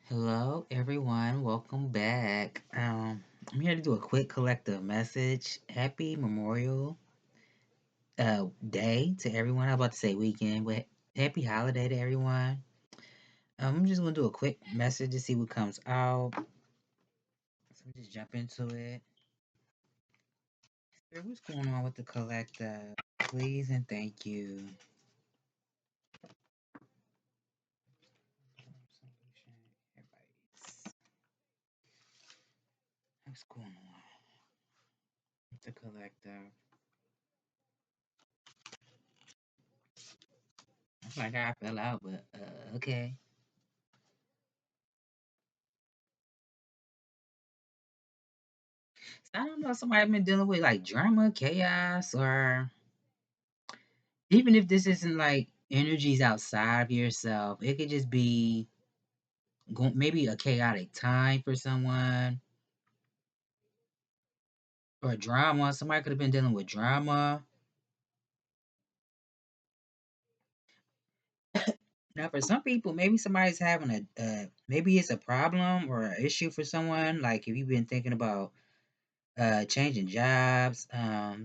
Hello, everyone. Welcome back. I'm here to do a quick collective message. Happy Memorial Day to everyone. I was about to say weekend, but happy holiday to everyone. I'm just gonna do a quick message to see what comes out. So we just jump into it. What's going on with the collective? Please and thank you. What's going on with the collective? It's like I fell out, but okay. I don't know. Somebody been dealing with like drama, chaos, or even if this isn't like energies outside of yourself, it could just be maybe a chaotic time for someone or drama. Somebody could have been dealing with drama. Now, for some people, maybe somebody's having maybe it's a problem or an issue for someone. Like if you've been thinking about changing jobs.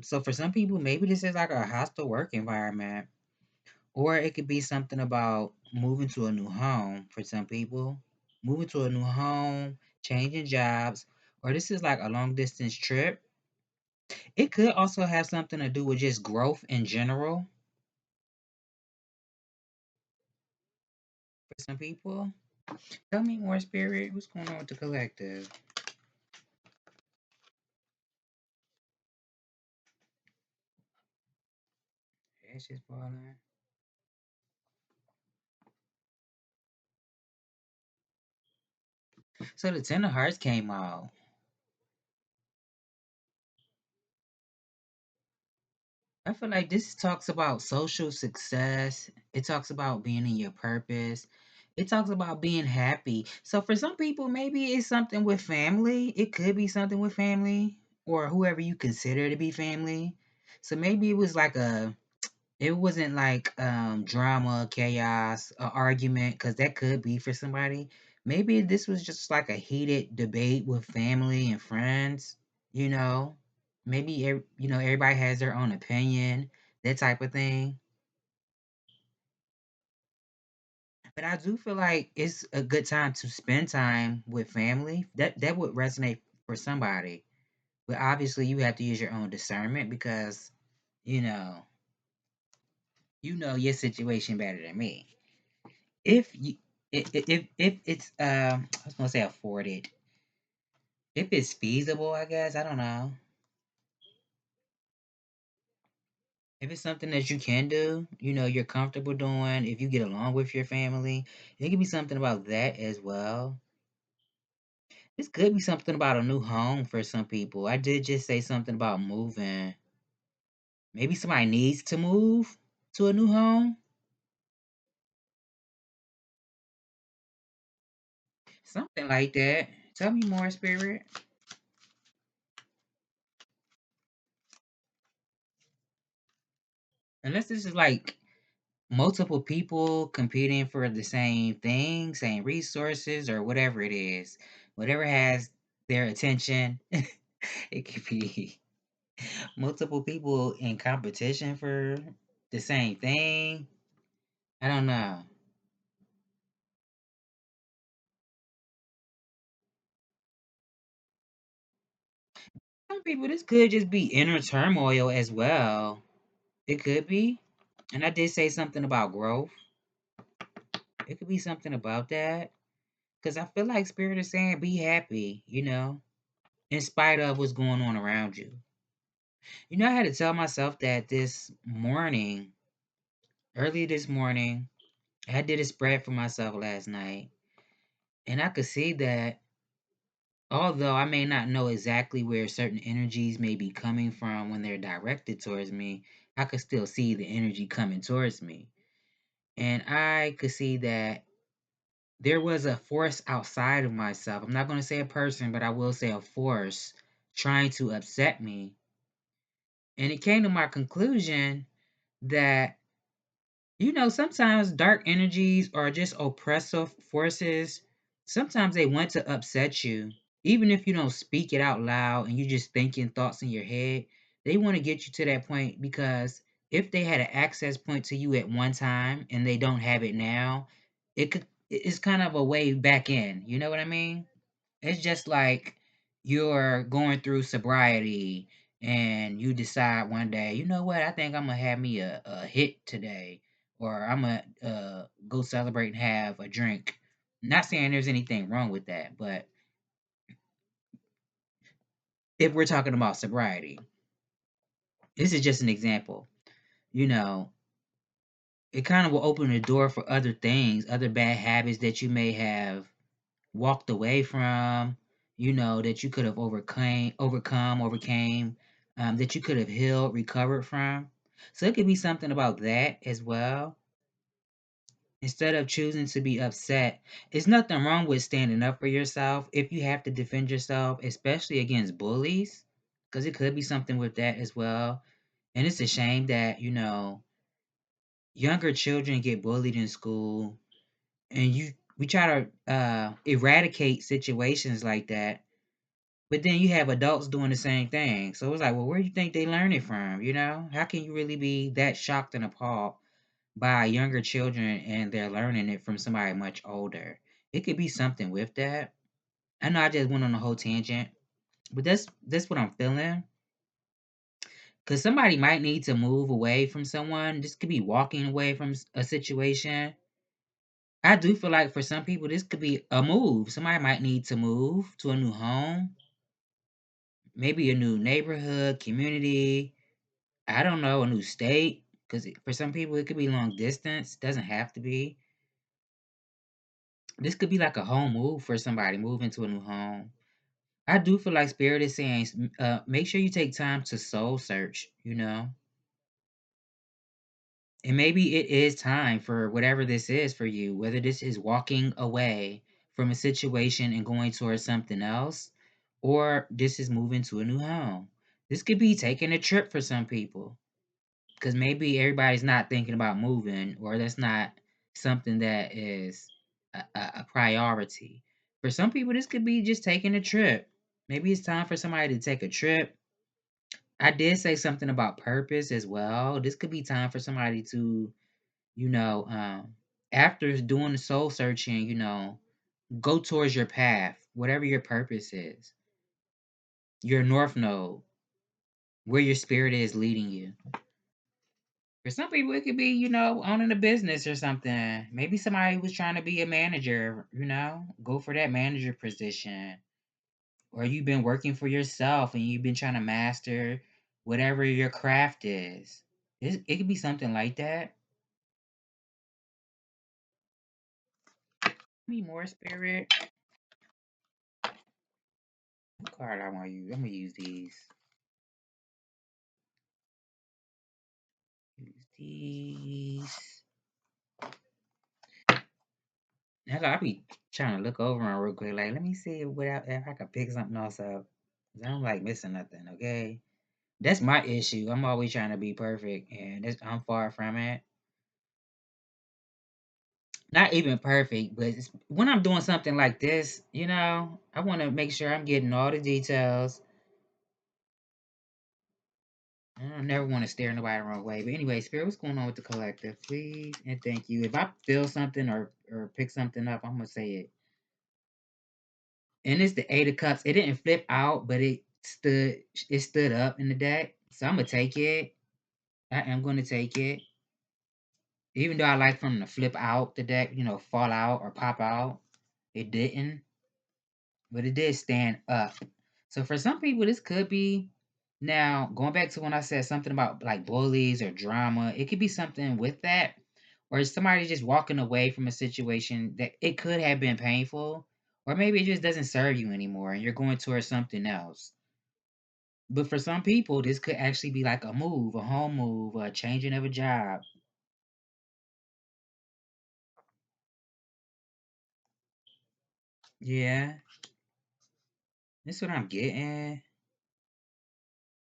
So for some people, maybe this is like a hostile work environment. Or it could be something about moving to a new home for some people. Moving to a new home, changing jobs, or this is like a long distance trip. It could also have something to do with just growth in general for some people. Tell me more, Spirit. What's going on with the collective? Ashes falling. So the Ten of Hearts came out. I feel like this talks about social success. It talks about being in your purpose. It talks about being happy. So for some people, maybe it's something with family. It could be something with family or whoever you consider to be family. So maybe it wasn't like drama, chaos, or argument, because that could be for somebody. Maybe this was just like a heated debate with family and friends, you know. Maybe everybody has their own opinion, that type of thing. But I do feel like it's a good time to spend time with family. That would resonate for somebody. But obviously you have to use your own discernment because, you know, you know your situation better than me. If you if it's I was gonna say afforded. If it's feasible, I guess. I don't know. If it's something that you can do, you're comfortable doing, if you get along with your family, it could be something about that as well. This could be something about a new home for some people. I did just say something about moving. Maybe somebody needs to move to a new home. Something like that. Tell me more, Spirit. Unless this is like multiple people competing for the same thing, same resources, or whatever it is. Whatever has their attention. It could be multiple people in competition for the same thing. I don't know. Some people, this could just be inner turmoil as well. It could be. And I did say something about growth. It could be something about that. Because I feel like Spirit is saying be happy, in spite of what's going on around you. I had to tell myself that this morning, early this morning, I did a spread for myself last night. And I could see that although I may not know exactly where certain energies may be coming from when they're directed towards me, I could still see the energy coming towards me. And I could see that there was a force outside of myself. I'm not going to say a person, but I will say a force trying to upset me. And it came to my conclusion that, sometimes dark energies or just oppressive forces Sometimes they want to upset you, even if you don't speak it out loud and you're just thinking thoughts in your head. They want to get you to that point because if they had an access point to you at one time and they don't have it now, it's kind of a way back in. You know what I mean? It's just like you're going through sobriety and you decide one day, you know what, I think I'm gonna have me a hit today, or I'm gonna go celebrate and have a drink. Not saying there's anything wrong with that, but if we're talking about sobriety, this is just an example. You know, it kind of will open the door for other things, other bad habits that you may have walked away from, that you could have overcame, that you could have healed, recovered from. So it could be something about that as well. Instead of choosing to be upset, it's nothing wrong with standing up for yourself if you have to defend yourself, especially against bullies, because it could be something with that as well. And it's a shame that, younger children get bullied in school, and we try to eradicate situations like that. But then you have adults doing the same thing. So it's like, well, where do you think they learn it from? How can you really be that shocked and appalled by younger children and they're learning it from somebody much older? It could be something with that. I know I just went on a whole tangent, but that's what I'm feeling. Cause somebody might need to move away from someone. This could be walking away from a situation. I do feel like for some people, this could be a move. Somebody might need to move to a new home, maybe a new neighborhood, community, I don't know, a new state, because for some people it could be long distance. Doesn't have to be. This could be like a home move for somebody, moving to a new home. I do feel like Spirit is saying, make sure you take time to soul search, and maybe it is time for whatever this is for you, whether this is walking away from a situation and going towards something else, or this is moving to a new home. This could be taking a trip for some people. Because maybe everybody's not thinking about moving, or that's not something that is a priority. For some people, this could be just taking a trip. Maybe it's time for somebody to take a trip. I did say something about purpose as well. This could be time for somebody to, you know, um, after doing the soul searching, go towards your path, whatever your purpose is, your north node, where your spirit is leading you. For some people, it could be, owning a business or something. Maybe somebody was trying to be a manager, go for that manager position. Or you've been working for yourself and you've been trying to master whatever your craft is. It could be something like that. Be more spirit. What card I want to use? I'm going to use these. Use these. Now, I'll be trying to look over them real quick. Like, let me see if I can pick something else up. 'Cause I don't like missing nothing, okay? That's my issue. I'm always trying to be perfect, and I'm far from it. Not even perfect, but when I'm doing something like this, I want to make sure I'm getting all the details. I don't never want to stare nobody the wrong way. But anyway, Spirit, what's going on with the collective? Please and thank you. If I feel something or pick something up, I'm gonna say it. And it's the Eight of Cups. It didn't flip out, but it stood up in the deck. So I'm gonna take it. I am gonna take it. Even though I like for them to flip out the deck, fall out or pop out, it didn't, but it did stand up. So for some people, this could be, now going back to when I said something about like bullies or drama, it could be something with that, or somebody just walking away from a situation that it could have been painful, or maybe it just doesn't serve you anymore and you're going towards something else. But for some people, this could actually be like a move, a home move, a changing of a job. Yeah, that's what I'm getting.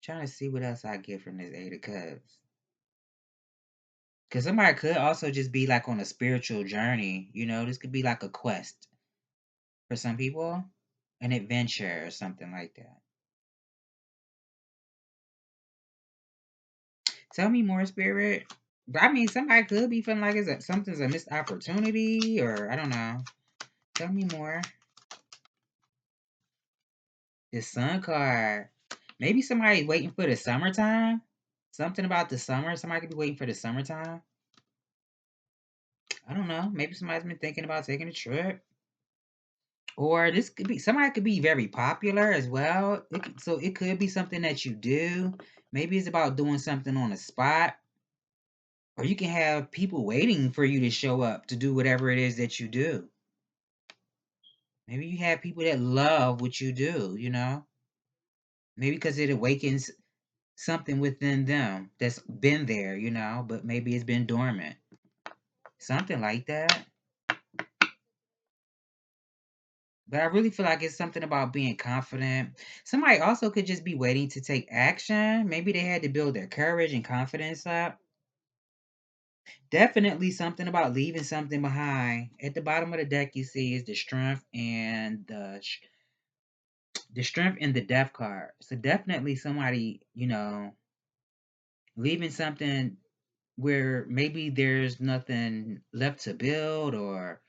Trying to see what else I get from this Eight of Cups. Because somebody could also just be like on a spiritual journey. This could be like a quest. For some people, an adventure or something like that. Tell me more, Spirit. I mean, somebody could be feeling like something's a missed opportunity, or I don't know. Tell me more. The Sun card. Maybe somebody's waiting for the summertime. Something about the summer. Somebody could be waiting for the summertime. I don't know. Maybe somebody's been thinking about taking a trip. Or this could be somebody could be very popular as well. So it could be something that you do. Maybe it's about doing something on the spot. Or you can have people waiting for you to show up to do whatever it is that you do. Maybe you have people that love what you do, you know? Maybe because it awakens something within them that's been there, you know, but maybe it's been dormant. Something like that. But I really feel like it's something about being confident. Somebody also could just be waiting to take action. Maybe they had to build their courage and confidence up. Definitely something about leaving something behind. At the bottom of the deck, you see is the strength and the strength and the death card. So definitely somebody, you know, leaving something where maybe there's nothing left to build, or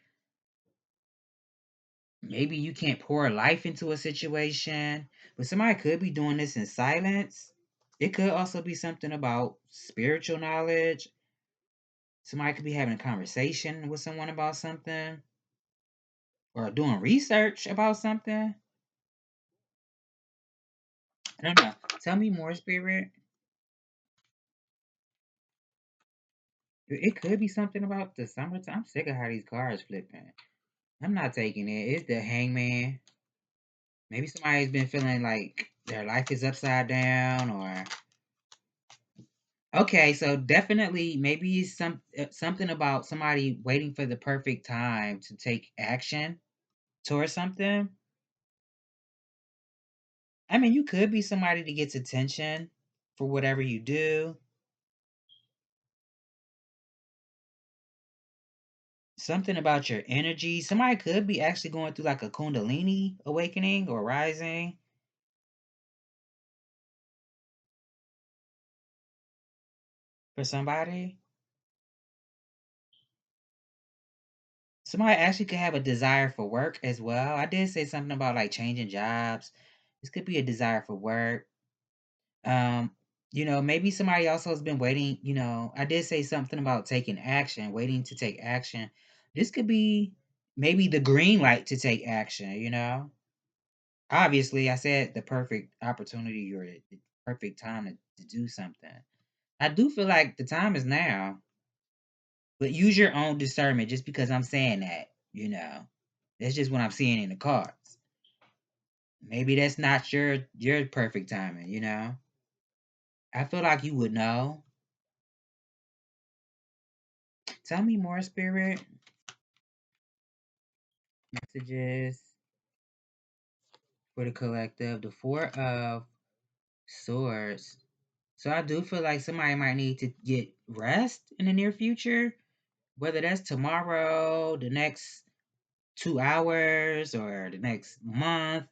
maybe you can't pour life into a situation, but somebody could be doing this in silence. It could also be something about spiritual knowledge. Somebody could be having a conversation with someone about something or doing research about something. I don't know. Tell me more, Spirit. It could be something about the summertime. I'm sick of how these cards flipping. I'm not taking it. It's the hangman. Maybe somebody's been feeling like their life is upside down, or okay, so definitely maybe something about somebody waiting for the perfect time to take action towards something. I mean, you could be somebody that gets attention for whatever you do. Something about your energy. Somebody could be actually going through like a kundalini awakening or rising for somebody. Somebody actually could have a desire for work as well. I did say something about like changing jobs. This could be a desire for work. Um, you know, maybe somebody also has been waiting, you know, I did say something about taking action, waiting to take action. This could be maybe the green light to take action, you know. Obviously, I said the perfect opportunity or the perfect time to do something. I do feel like the time is now, but use your own discernment just because I'm saying that, you know. That's just what I'm seeing in the cards. Maybe that's not your perfect timing, you know. I feel like you would know. Tell me more, Spirit. Messages for the collective. The Four of Swords. So I do feel like somebody might need to get rest in the near future, whether that's tomorrow, the next 2 hours, or the next month,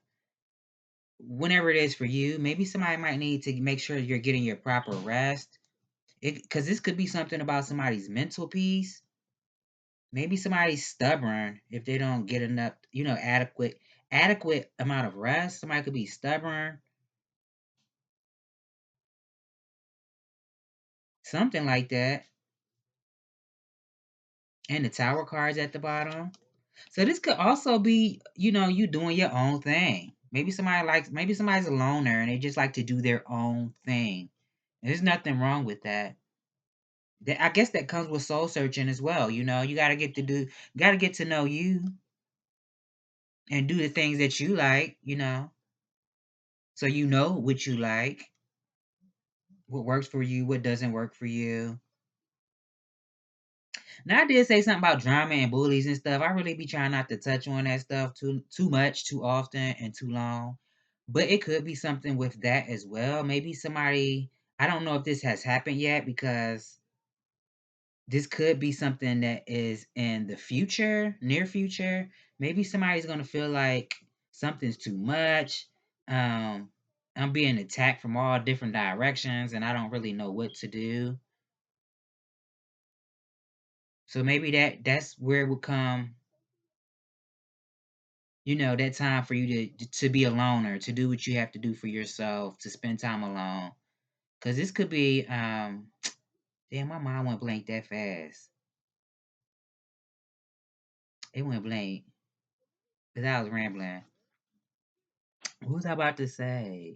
whenever it is for you. Maybe somebody might need to make sure you're getting your proper rest. Because this could be something about somebody's mental peace. Maybe somebody's stubborn if they don't get enough, you know, adequate amount of rest. Somebody could be stubborn, something like that. And the tower cards at the bottom. So this could also be, you know, you doing your own thing. Maybe somebody's a loner and they just like to do their own thing. There's nothing wrong with that. I guess that comes with soul searching as well. You know, you gotta get to know you and do the things that you like, you know, so you know what you like, what works for you, what doesn't work for you. Now I did say something about drama and bullies and stuff. I really be trying not to touch on that stuff too much, too often, and too long. But it could be something with that as well. Maybe somebody, I don't know if this has happened yet because this could be something that is in the future, near future. Maybe somebody's gonna feel like something's too much. Um, I'm being attacked from all different directions, and I don't really know what to do. So maybe that's where it would come. That time for you to be alone or to do what you have to do for yourself, to spend time alone. Cause this could be damn, my mind went blank that fast. It went blank. Cause I was rambling. What was I about to say?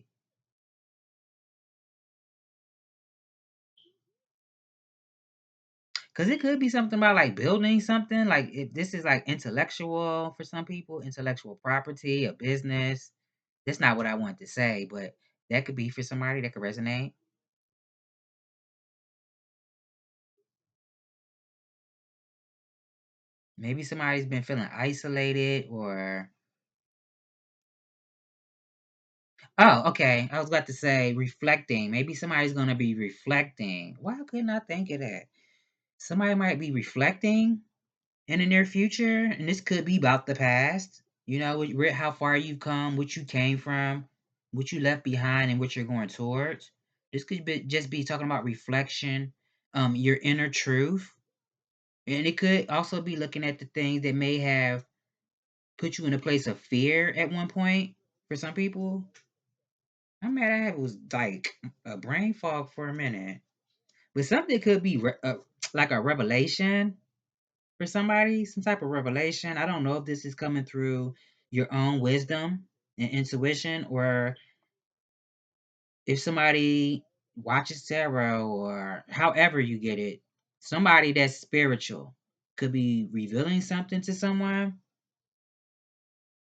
Cause it could be something about like building something. Like if this is like intellectual for some people, intellectual property, a business. That's not what I wanted to say, but that could be for somebody that could resonate. Maybe somebody's been feeling isolated or oh, okay. I was about to say reflecting. Maybe somebody's gonna be reflecting. Why couldn't I think of that? Somebody might be reflecting in the near future, and this could be about the past. How far you've come, what you came from, what you left behind, and what you're going towards. This could just be talking about reflection, your inner truth, and it could also be looking at the things that may have put you in a place of fear at one point. For some people, I'm mad. I was like a brain fog for a minute, but something could be like a revelation for somebody, some type of revelation. I don't know if this is coming through your own wisdom and intuition, or if somebody watches tarot, or however you get it. Somebody that's spiritual could be revealing something to someone,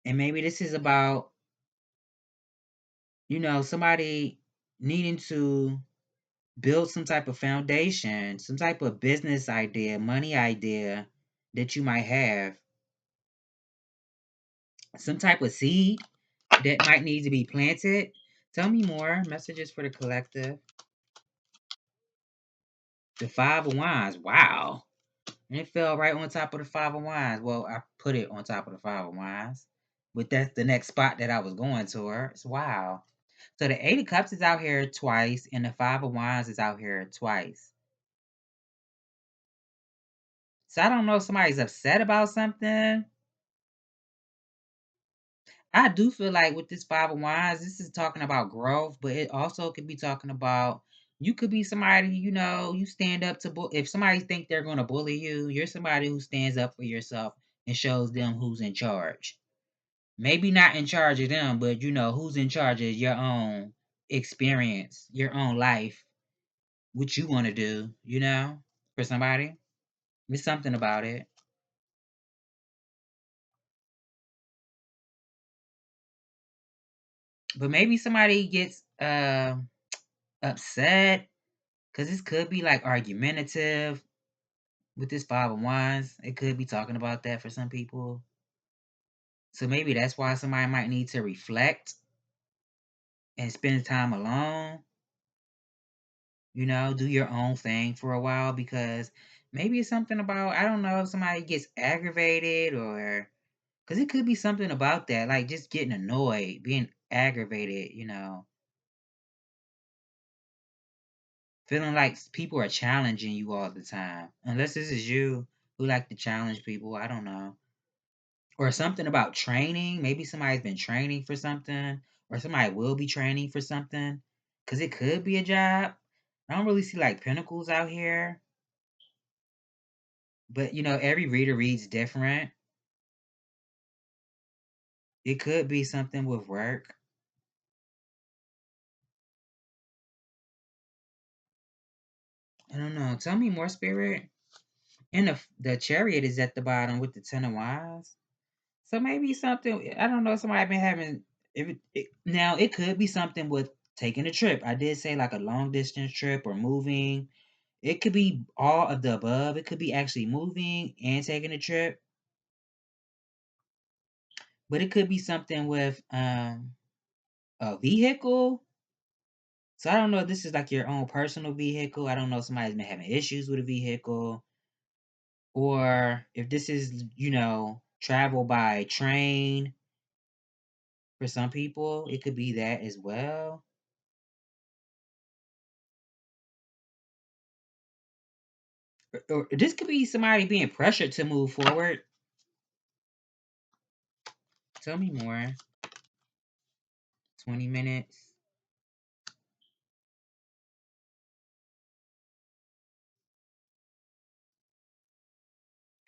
and maybe this is about somebody needing to build some type of foundation, some type of business idea, money idea that you might have, some type of seed that might need to be planted. Tell me more. Messages for the collective. The Five of Wands. Wow. And it fell right on top of the Five of Wands. Well, I put it on top of the Five of Wands. But that's the next spot that I was going towards. Wow. So the Eight of Cups is out here twice, and the Five of Wands is out here twice. So I don't know if somebody's upset about something. I do feel like with this Five of Wands, this is talking about growth, but it also could be talking about you could be somebody, you stand up to if somebody think they're going to bully you, you're somebody who stands up for yourself and shows them who's in charge. Maybe not in charge of them, but who's in charge of your own experience, your own life, what you want to do, for somebody. There's something about it. But maybe somebody gets upset because this could be like argumentative with this Five of Wands. It could be talking about that for some people. So maybe that's why somebody might need to reflect and spend time alone. Do your own thing for a while, because maybe it's something about, I don't know if somebody gets aggravated, or because it could be something about that, like just getting annoyed, being aggravated, feeling like people are challenging you all the time. Unless this is you who like to challenge people, I don't know. Or something about training. Maybe somebody's been training for something, or somebody will be training for something, because it could be a job. I don't really see like pentacles out here, but every reader reads different. It could be something with work. I don't know. Tell me more, spirit. And the chariot is at the bottom with the Ten of Wands. So maybe something, I don't know, somebody been having, now it could be something with taking a trip. I did say like a long distance trip or moving. It could be all of the above. It could be actually moving and taking a trip, but it could be something with a vehicle. So I don't know if this is like your own personal vehicle. I don't know if somebody's been having issues with a vehicle. Or if this is, travel by train for some people, it could be that as well. Or this could be somebody being pressured to move forward. Tell me more. 20 minutes.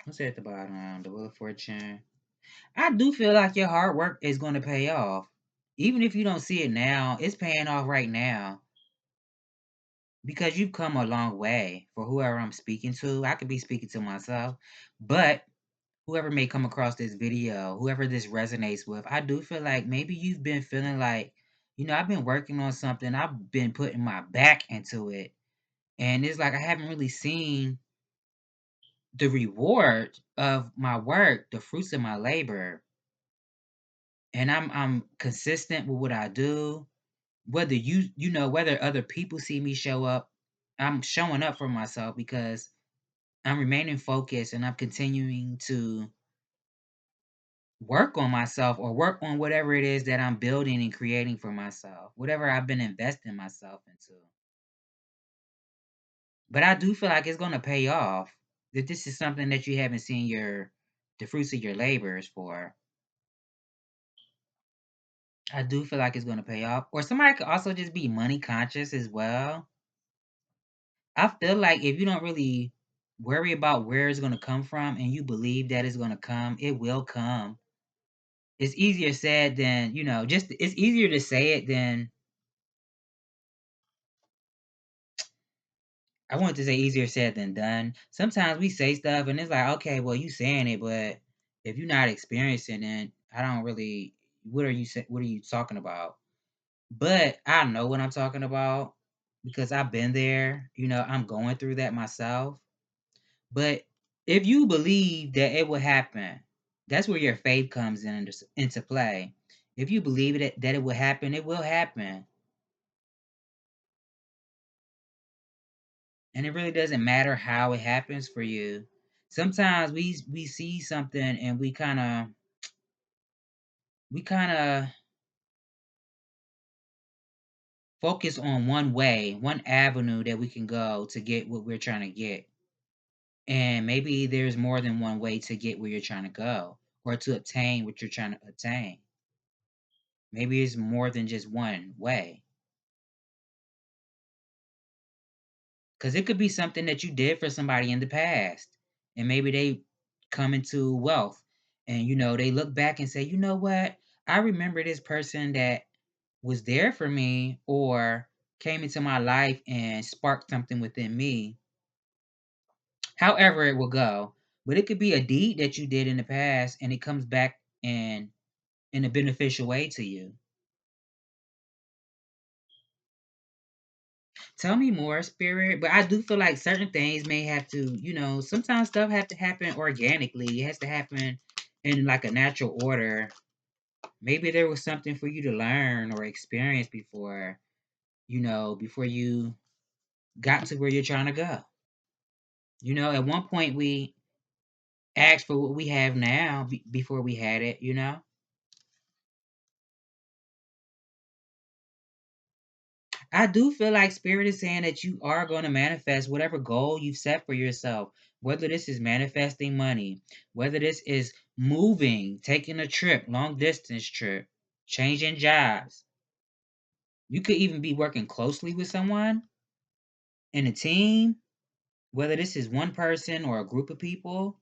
What's at the bottom? The Wheel of Fortune. I do feel like your hard work is going to pay off. Even if you don't see it now, it's paying off right now. Because you've come a long way for whoever I'm speaking to. I could be speaking to myself. But whoever may come across this video, whoever this resonates with, I do feel like maybe you've been feeling like, I've been working on something. I've been putting my back into it. And it's like I haven't really seen the reward of my work, the fruits of my labor. And I'm consistent with what I do. Whether whether other people see me show up, I'm showing up for myself because I'm remaining focused and I'm continuing to work on myself or work on whatever it is that I'm building and creating for myself, whatever I've been investing myself into. But I do feel like it's going to pay off. That this is something that you haven't seen the fruits of your labors for. I do feel like it's going to pay off. Or somebody could also just be money conscious as well. I feel like if you don't really worry about where it's going to come from and you believe that it's going to come, it will come. It's easier said than, it's easier to say it than, I wanted to say easier said than done. Sometimes we say stuff and it's like, okay, well, you saying it, but if you're not experiencing it, I don't really, what are you talking about? But I know what I'm talking about because I've been there. I'm going through that myself. But if you believe that it will happen, that's where your faith comes into play. If you believe that it will happen, it will happen. And it really doesn't matter how it happens for you. Sometimes we see something and we kind of focus on one way, one avenue that we can go to get what we're trying to get. And maybe there's more than one way to get where you're trying to go or to obtain what you're trying to obtain. Maybe it's more than just one way. Because it could be something that you did for somebody in the past. And maybe they come into wealth and, they look back and say, you know what? I remember this person that was there for me or came into my life and sparked something within me. However, it will go. But it could be a deed that you did in the past and it comes back in a beneficial way to you. Tell me more, spirit. But I do feel like certain things may have to, sometimes stuff have to happen organically. It has to happen in like a natural order. Maybe there was something for you to learn or experience before you got to where you're trying to go. At one point we asked for what we have now before we had it. I do feel like spirit is saying that you are going to manifest whatever goal you've set for yourself, whether this is manifesting money, whether this is moving, taking a trip, long distance trip, changing jobs. You could even be working closely with someone in a team, whether this is one person or a group of people.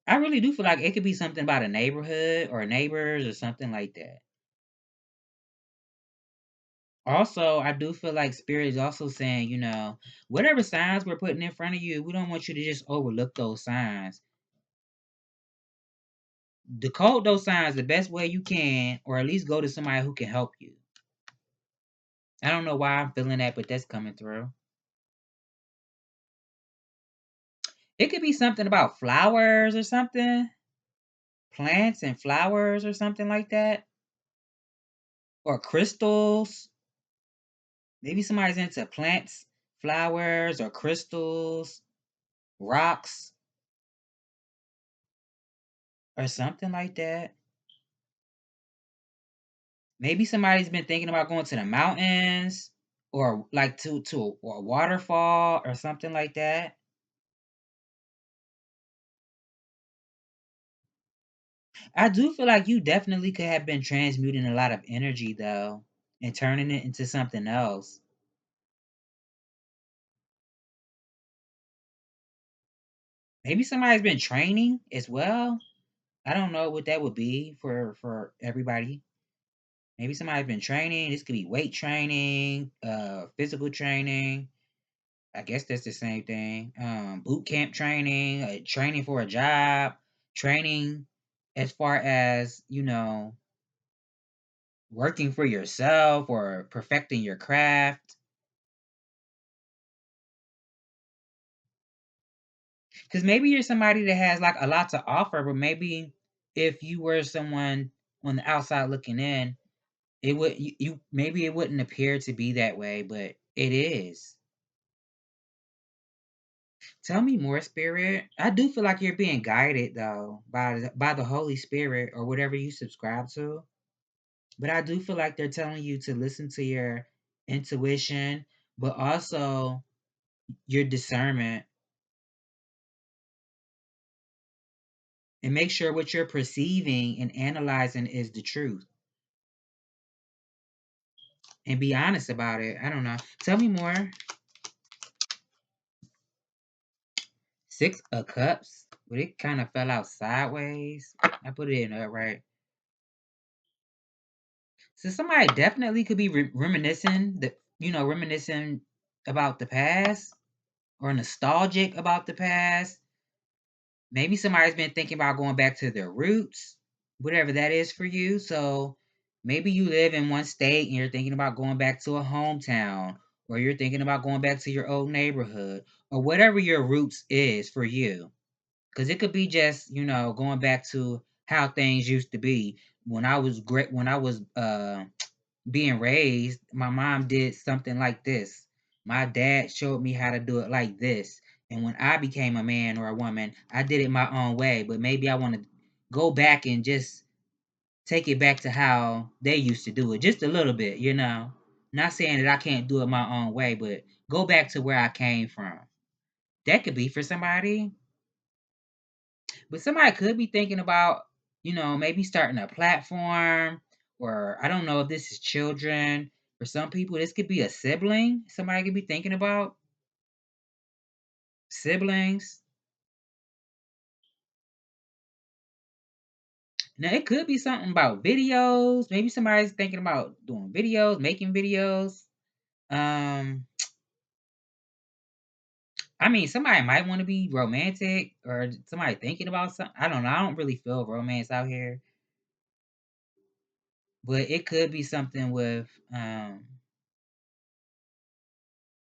I really do feel like it could be something about a neighborhood or neighbors or something like that. Also, I do feel like spirit is also saying, whatever signs we're putting in front of you, we don't want you to just overlook those signs. Decode those signs the best way you can, or at least go to somebody who can help you. I don't know why I'm feeling that, but that's coming through. It could be something about flowers or something, plants and flowers or something like that, or crystals. Maybe somebody's into plants, flowers or crystals, rocks, or something like that. Maybe somebody's been thinking about going to the mountains or like to a waterfall or something like that. I do feel like you definitely could have been transmuting a lot of energy though and turning it into something else. Maybe somebody's been training as well. I don't know what that would be for everybody. Maybe somebody's been training. This could be weight training, physical training. I guess that's the same thing. Boot camp training, training for a job, training as far as, working for yourself or perfecting your craft. Because maybe you're somebody that has like a lot to offer, but maybe if you were someone on the outside looking in, it would you maybe it wouldn't appear to be that way, but it is. Tell me more, Spirit. I do feel like you're being guided though by the Holy Spirit or whatever you subscribe to. But I do feel like they're telling you to listen to your intuition, but also your discernment and make sure what you're perceiving and analyzing is the truth. And be honest about it. I don't know. Tell me more. Six of Cups, but it kind of fell out sideways. I put it in upright. So somebody definitely could be reminiscing, reminiscing about the past or nostalgic about the past. Maybe somebody's been thinking about going back to their roots, whatever that is for you. So maybe you live in one state and you're thinking about going back to a hometown, or you're thinking about going back to your old neighborhood, or whatever your roots is for you. Because it could be just, going back to how things used to be. When I was being raised, my mom did something like this. My dad showed me how to do it like this. And when I became a man or a woman, I did it my own way. But maybe I want to go back and just take it back to how they used to do it, just a little bit. Not saying that I can't do it my own way, but go back to where I came from. That could be for somebody. But somebody could be thinking about, maybe starting a platform, or I don't know if this is children. For some people, this could be a sibling. Somebody could be thinking about siblings. Now, it could be something about videos. Maybe somebody's thinking about doing videos, making videos. Um, I mean, somebody might want to be romantic or somebody thinking about something. I don't know. I don't really feel romance out here, but it could be something with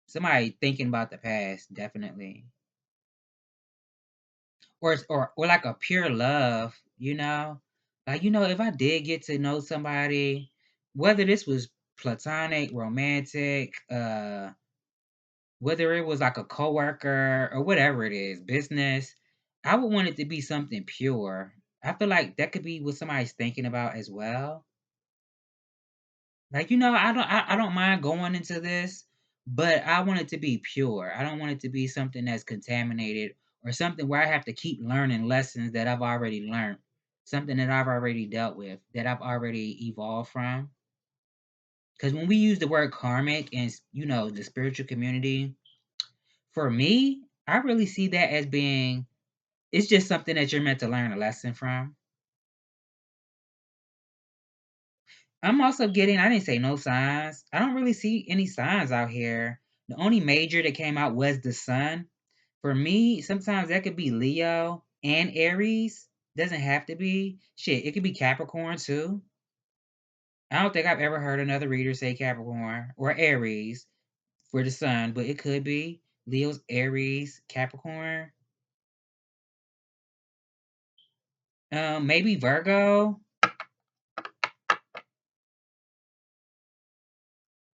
somebody thinking about the past, definitely. Or like a pure love. Like, if I did get to know somebody, whether this was platonic, romantic, whether it was like a coworker or whatever it is, business, I would want it to be something pure. I feel like that could be what somebody's thinking about as well. Like, I don't mind going into this, but I want it to be pure. I don't want it to be something that's contaminated or something where I have to keep learning lessons that I've already learned, something that I've already dealt with, that I've already evolved from. Because when we use the word karmic in, the spiritual community, for me, I really see that as being, it's just something that you're meant to learn a lesson from. I'm also getting, I didn't say no signs. I don't really see any signs out here. The only major that came out was the sun. For me, sometimes that could be Leo and Aries. Doesn't have to be. Shit, it could be Capricorn too. I don't think I've ever heard another reader say Capricorn or Aries for the sun, but it could be Leo's Aries, Capricorn. Maybe Virgo,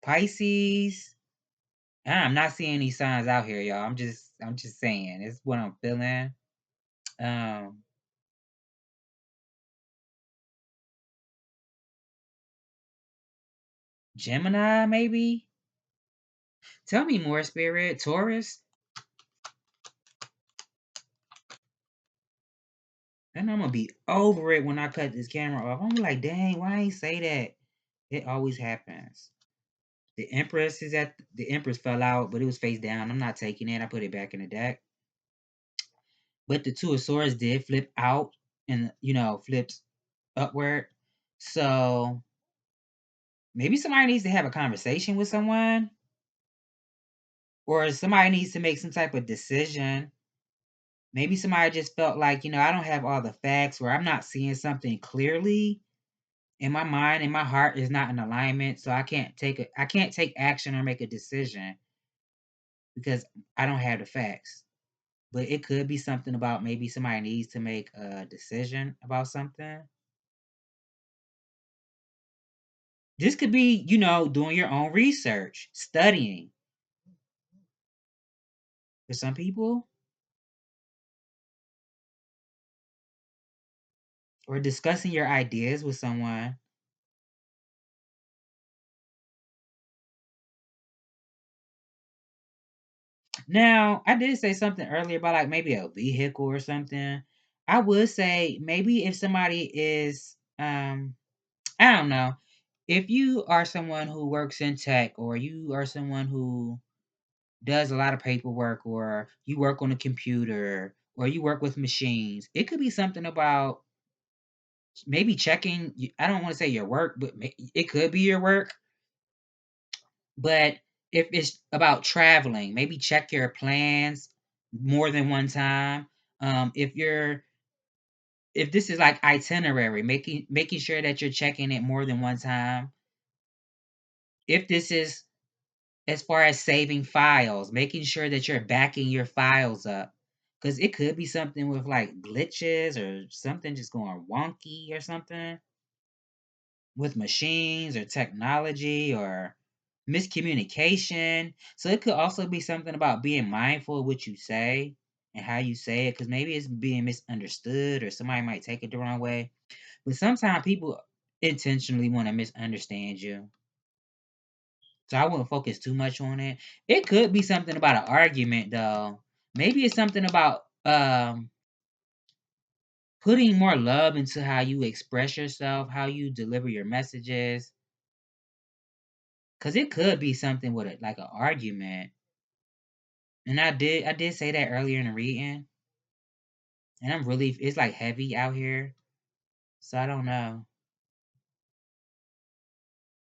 Pisces. I'm not seeing these signs out here, y'all. I'm just saying. It's what I'm feeling. Um, Gemini, maybe? Tell me more, Spirit. Taurus? And I'm gonna be over it when I cut this camera off. I'm like, dang, why ain't say that? It always happens. The Empress fell out, but it was face down. I'm not taking it. I put it back in the deck. But the Two of Swords did flip out and flips upward. So maybe somebody needs to have a conversation with someone, or somebody needs to make some type of decision. Maybe somebody just felt like, I don't have all the facts, or I'm not seeing something clearly, and my mind and my heart is not in alignment, so I can't take action or make a decision because I don't have the facts. But it could be something about maybe somebody needs to make a decision about something. This could be, doing your own research, studying for some people, or discussing your ideas with someone. Now, I did say something earlier about like maybe a vehicle or something. I would say maybe if somebody is I don't know, if you are someone who works in tech, or you are someone who does a lot of paperwork, or you work on a computer, or you work with machines, it could be something about maybe checking. I don't want to say your work, but it could be your work. But if it's about traveling, maybe check your plans more than one time. If this is like itinerary, making sure that you're checking it more than one time. If this is as far as saving files, making sure that you're backing your files up, because it could be something with like glitches or something just going wonky or something with machines or technology or miscommunication. So it could also be something about being mindful of what you say and how you say it, because maybe it's being misunderstood or somebody might take it the wrong way. But sometimes people intentionally want to misunderstand you. So I wouldn't focus too much on it. It could be something about an argument though. Maybe it's something about putting more love into how you express yourself, how you deliver your messages. Cause it could be something with like an argument. And I did say that earlier in the reading. And it's like heavy out here. So I don't know.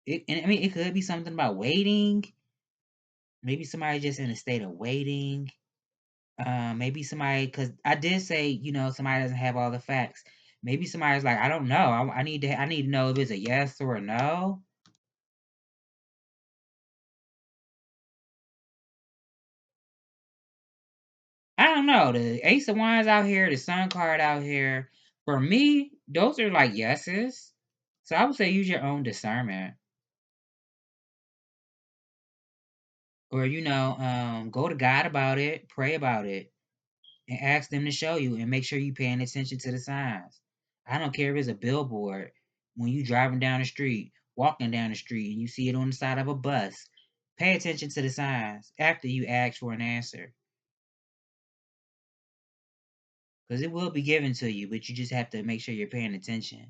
And I mean, it could be something about waiting. Maybe somebody just in a state of waiting. Maybe somebody, because I did say, somebody doesn't have all the facts. Maybe somebody's like, I don't know. I need to know if it's a yes or a no. I don't know. The Ace of Wands out here, the Sun card out here, for me, those are like yeses. So I would say use your own discernment, or go to God about it, pray about it, and ask them to show you, and make sure you paying attention to the signs. I don't care if it's a billboard, when you driving down the street, walking down the street, and you see it on the side of a bus. Pay attention to the signs after you ask for an answer, because it will be given to you, but you just have to make sure you're paying attention.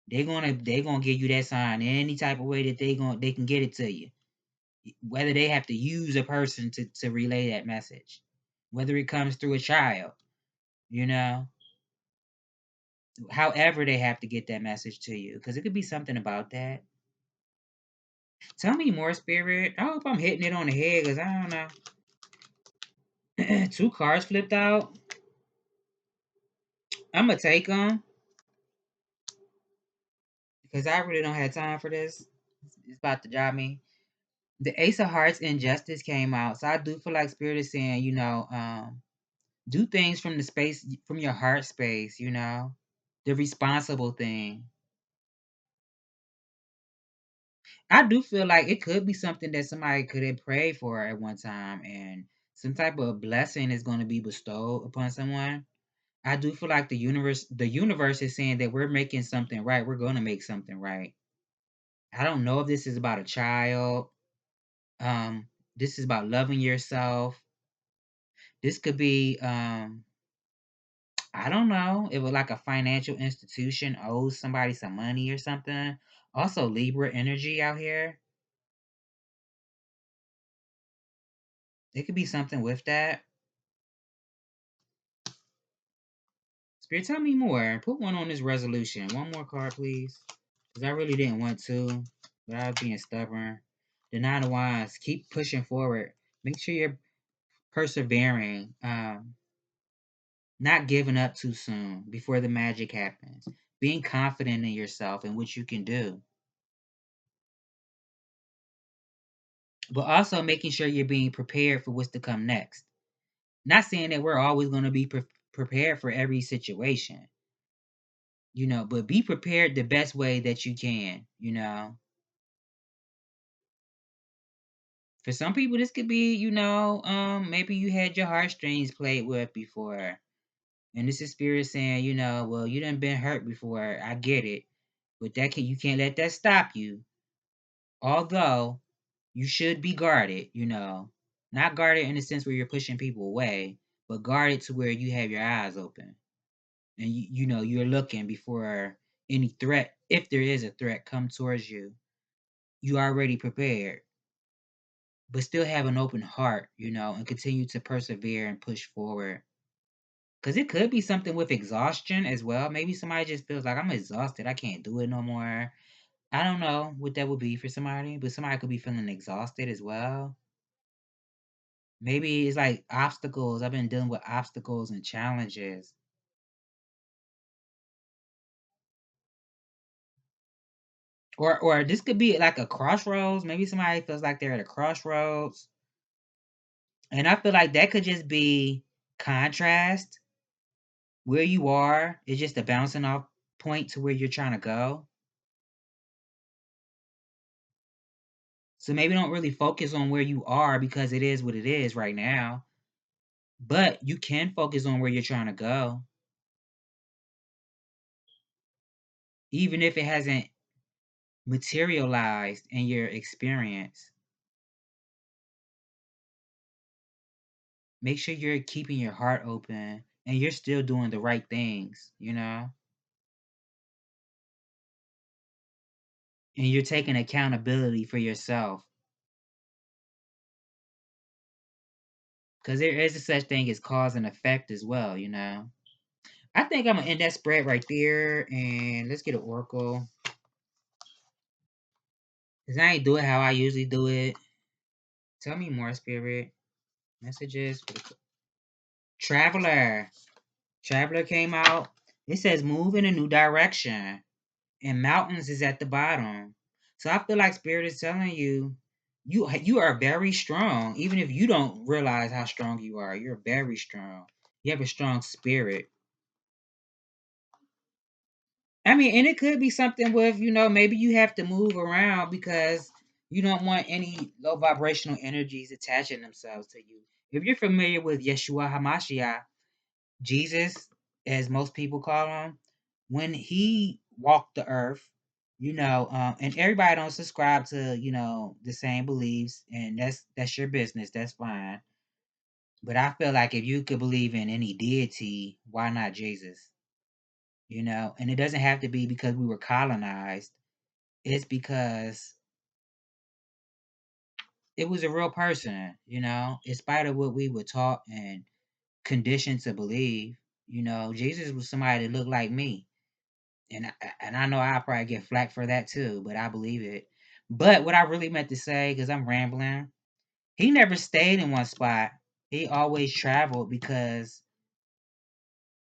They're gonna give you that sign any type of way that they can get it to you. Whether they have to use a person to relay that message, whether it comes through a child, you know, however they have to get that message to you, because it could be something about that. Tell me more, Spirit. I hope I'm hitting it on the head, because I don't know. Two cards flipped out. I'm gonna take them because I really don't have time for this. It's about to drive me. The Ace of Hearts Injustice came out, so I do feel like Spirit is saying, do things from the space, from your heart space. The responsible thing. I do feel like it could be something that somebody could have prayed for at one time, and some type of blessing is going to be bestowed upon someone. I do feel like the universe is saying that we're making something right. We're going to make something right. I don't know if this is about a child. Um, this is about loving yourself. This could be, I don't know, if like a financial institution owes somebody some money or something. Also, Libra energy out here. It could be something with that. Spirit, tell me more. Put one on this resolution. One more card, please. Because I really didn't want to, but I was being stubborn. The Nine of Wands. Keep pushing forward. Make sure you're persevering. Not giving up too soon before the magic happens. Being confident in yourself and what you can do. But also making sure you're being prepared for what's to come next. Not saying that we're always going to be prepared for every situation, but be prepared the best way that you can. For some people, this could be, maybe you had your heartstrings played with before. And this is spirit saying, well, you done been hurt before. I get it. But you can't let that stop you. Although you should be guarded. Not guarded in the sense where you're pushing people away, but guarded to where you have your eyes open. And you're looking before any threat, if there is a threat, come towards you. You already prepared. But still have an open heart, and continue to persevere and push forward. Because it could be something with exhaustion as well. Maybe somebody just feels like I'm exhausted. I can't do it no more. I don't know what that would be for somebody, but somebody could be feeling exhausted as well. Maybe it's like obstacles. I've been dealing with obstacles and challenges. Or this could be like a crossroads. Maybe somebody feels like they're at a crossroads. And I feel like that could just be contrast. Where you are is just a bouncing off point to where you're trying to go. So maybe don't really focus on where you are because it is what it is right now. But you can focus on where you're trying to go, even if it hasn't materialized in your experience. Make sure you're keeping your heart open and you're still doing the right things, and you're taking accountability for yourself. Because there is a such thing as cause and effect as well. I think I'm gonna end that spread right there and let's get an oracle. Because I ain't do it how I usually do it. Tell me more, spirit. Messages for the traveler. Traveler came out. It says move in a new direction. And mountains is at the bottom. So I feel like spirit is telling you you are very strong. Even if you don't realize how strong you are, you're very strong. You have a strong spirit. I mean, and it could be something with, maybe you have to move around because you don't want any low vibrational energies attaching themselves to you. If you're familiar with Yeshua HaMashiach, Jesus, as most people call him, when he walked the earth, and everybody don't subscribe to the same beliefs, and that's your business. That's fine. But I feel like if you could believe in any deity, why not Jesus? And it doesn't have to be because we were colonized. It's because it was a real person, in spite of what we were taught and conditioned to believe. Jesus was somebody that looked like me. And I know I'll probably get flack for that too, but I believe it. But what I really meant to say, because I'm rambling, he never stayed in one spot. He always traveled because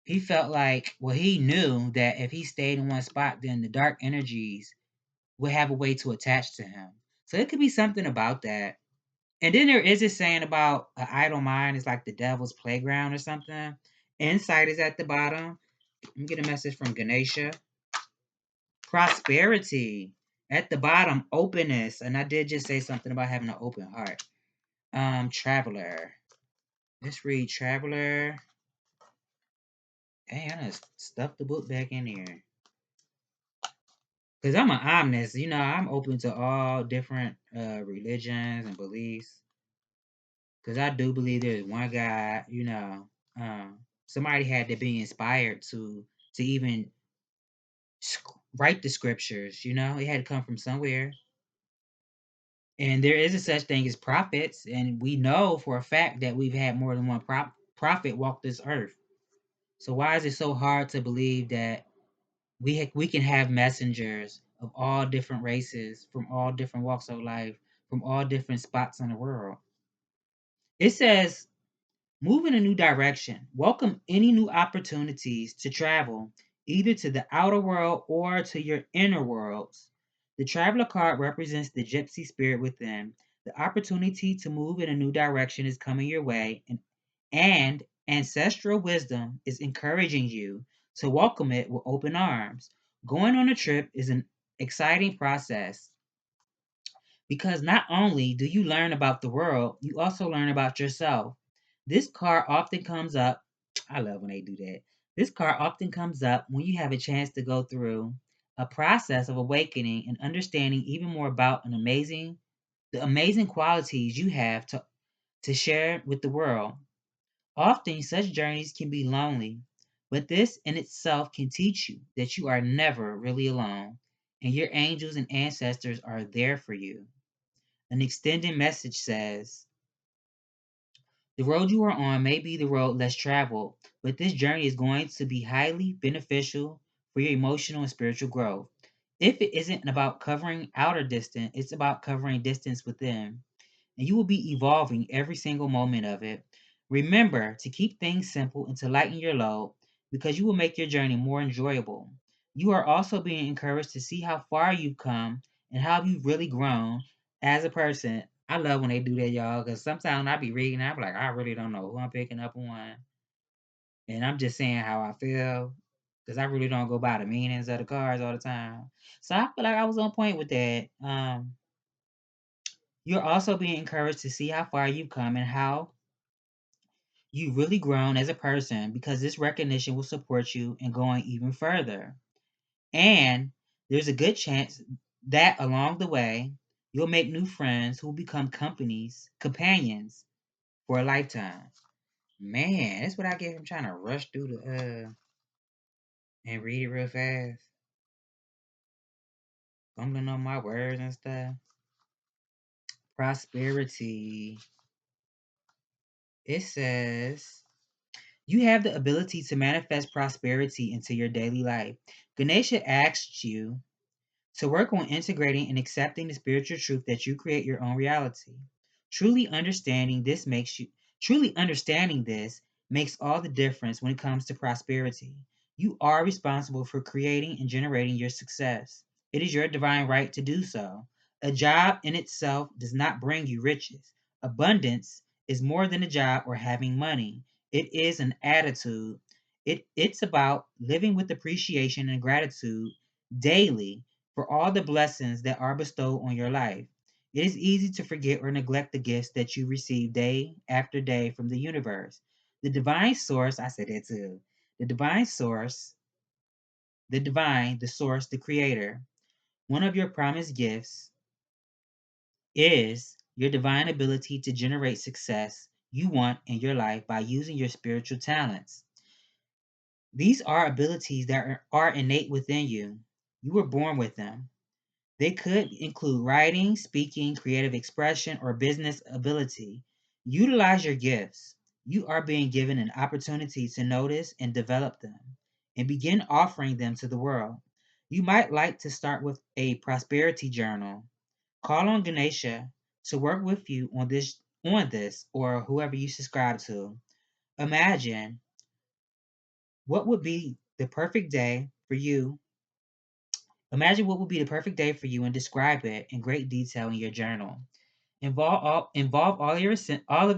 he felt like, well, he knew that if he stayed in one spot, then the dark energies would have a way to attach to him. So it could be something about that. And then there is a saying about an idle mind is like the devil's playground or something. Insight is at the bottom. Let me get a message from Ganesha. Prosperity. At the bottom, openness. And I did just say something about having an open heart. Traveler. Let's read Traveler. Dang, I done stuffed the book back in here. Because I'm an omnist, I'm open to all different religions and beliefs. Because I do believe there's one God, somebody had to be inspired to even write the scriptures, it had to come from somewhere. And there is a such thing as prophets, and we know for a fact that we've had more than one prophet walk this earth. So why is it so hard to believe that we can have messengers of all different races, from all different walks of life, from all different spots in the world? It says, move in a new direction. Welcome any new opportunities to travel, either to the outer world or to your inner worlds. The traveler card represents the gypsy spirit within. The opportunity to move in a new direction is coming your way, and ancestral wisdom is encouraging you to welcome it with open arms. Going on a trip is an exciting process because not only do you learn about the world, you also learn about yourself. This card often comes up. I love when they do that. This card often comes up when you have a chance to go through a process of awakening and understanding even more about the amazing qualities you have to share with the world. Often such journeys can be lonely, but this in itself can teach you that you are never really alone, and your angels and ancestors are there for you. An extended message says, the road you are on may be the road less traveled, but this journey is going to be highly beneficial for your emotional and spiritual growth. If it isn't about covering outer distance, it's about covering distance within, and you will be evolving every single moment of it. Remember to keep things simple and to lighten your load because you will make your journey more enjoyable. You are also being encouraged to see how far you've come and how you've really grown as a person. I love when they do that, y'all, because sometimes I be reading, I'm like, I really don't know who I'm picking up on. And I'm just saying how I feel because I really don't go by the meanings of the cards all the time. So I feel like I was on point with that. You're also being encouraged to see how far you've come and how you've really grown as a person because this recognition will support you in going even further. And there's a good chance that along the way, you'll make new friends who will become companions for a lifetime. Man, that's what I get from trying to rush through the and read it real fast. Fumbling on my words and stuff. Prosperity. It says you have the ability to manifest prosperity into your daily life. Ganesha asks you to work on integrating and accepting the spiritual truth that you create your own reality. Truly understanding this makes you truly understanding this makes all the difference when it comes to prosperity. You are responsible for creating and generating your success. It is your divine right to do so. A job in itself does not bring you riches. Abundance is more than a job or having money. It is an attitude. It's about living with appreciation and gratitude daily for all the blessings that are bestowed on your life. It is easy to forget or neglect the gifts that you receive day after day from the universe. The divine source, I said that too. The divine source, the source, the creator. One of your promised gifts is your divine ability to generate success you want in your life by using your spiritual talents. These are abilities that are innate within you. You were born with them. They could include writing, speaking, creative expression, or business ability. Utilize your gifts. You are being given an opportunity to notice and develop them and begin offering them to the world. You might like to start with a prosperity journal. Call on Ganesha to work with you on this or whoever you subscribe to. Imagine what would be the perfect day for you Imagine what would be the perfect day for you and describe it in great detail in your journal. Involve all of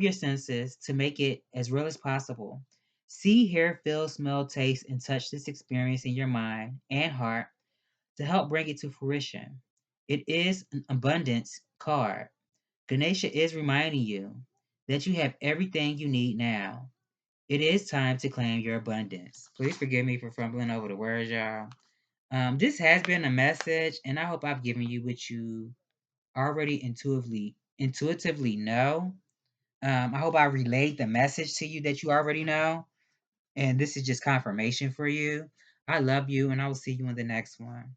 your senses to make it as real as possible. See, hear, feel, smell, taste, and touch this experience in your mind and heart to help bring it to fruition. It is an abundance card. Ganesha is reminding you that you have everything you need now. It is time to claim your abundance. Please forgive me for fumbling over the words, y'all. This has been a message, and I hope I've given you what you already intuitively know. I hope I relayed the message to you that you already know, and this is just confirmation for you. I love you, and I will see you in the next one.